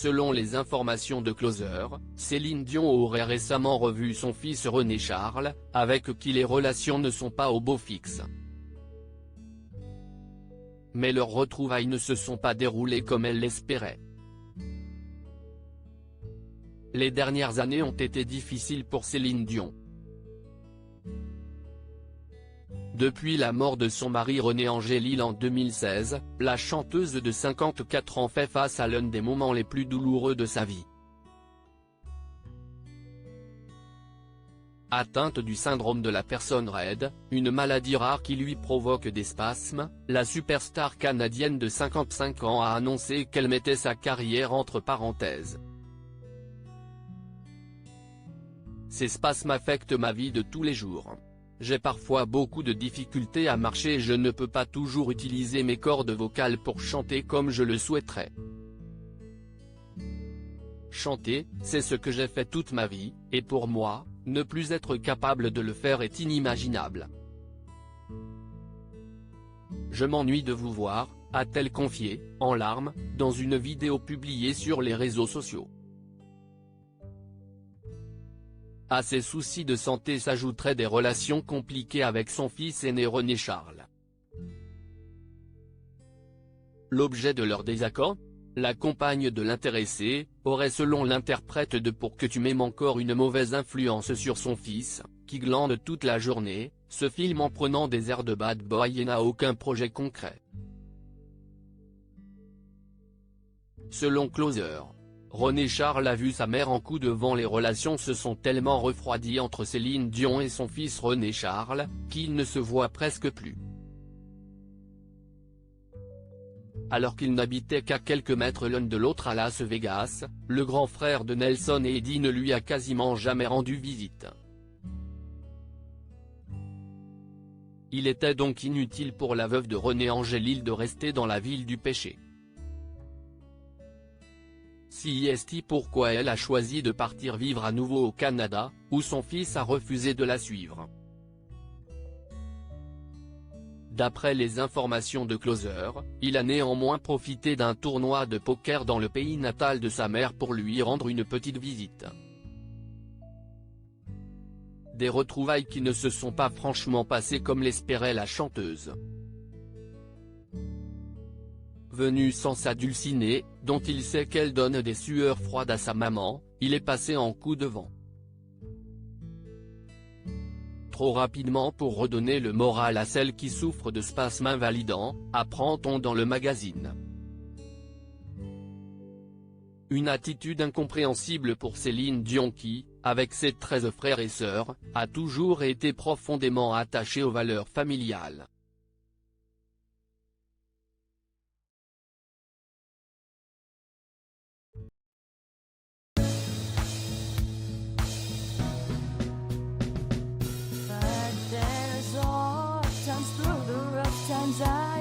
Selon les informations de Closer, Céline Dion aurait récemment revu son fils René Charles, avec qui les relations ne sont pas au beau fixe. Mais leurs retrouvailles ne se sont pas déroulées comme elle l'espérait. Les dernières années ont été difficiles pour Céline Dion. Depuis la mort de son mari René Angélil en 2016, la chanteuse de 54 ans fait face à l'un des moments les plus douloureux de sa vie. Atteinte du syndrome de la personne raide, une maladie rare qui lui provoque des spasmes, la superstar canadienne de 55 ans a annoncé qu'elle mettait sa carrière entre parenthèses. Ces spasmes affectent ma vie de tous les jours. J'ai parfois beaucoup de difficultés à marcher et je ne peux pas toujours utiliser mes cordes vocales pour chanter comme je le souhaiterais. Chanter, c'est ce que j'ai fait toute ma vie, et pour moi, ne plus être capable de le faire est inimaginable. Je m'ennuie de vous voir, a-t-elle confié, en larmes, dans une vidéo publiée sur les réseaux sociaux. À ses soucis de santé s'ajouteraient des relations compliquées avec son fils aîné René Charles. L'objet de leur désaccord ? La compagne de l'intéressé, aurait selon l'interprète de Pour que tu m'aimes encore une mauvaise influence sur son fils, qui glande toute la journée, se filme en prenant des airs de bad boy et n'a aucun projet concret. Selon Closer, René Charles a vu sa mère en coup devant. Les relations se sont tellement refroidies entre Céline Dion et son fils René Charles, qu'ils ne se voient presque plus. Alors qu'ils n'habitaient qu'à quelques mètres l'un de l'autre à Las Vegas, le grand frère de Nelson et Eddie ne lui a quasiment jamais rendu visite. Il était donc inutile pour la veuve de René Angélil de rester dans la ville du péché. Si est pourquoi elle a choisi de partir vivre à nouveau au Canada, où son fils a refusé de la suivre. D'après les informations de Closer, il a néanmoins profité d'un tournoi de poker dans le pays natal de sa mère pour lui rendre une petite visite. Des retrouvailles qui ne se sont pas franchement passées comme l'espérait la chanteuse. Venu sans sa dulcinée, dont il sait qu'elle donne des sueurs froides à sa maman, il est passé en coup de vent. Trop rapidement pour redonner le moral à celle qui souffre de spasmes invalidants, apprend-on dans le magazine. Une attitude incompréhensible pour Céline Dion qui, avec ses 13 frères et sœurs, a toujours été profondément attachée aux valeurs familiales. Through the rough times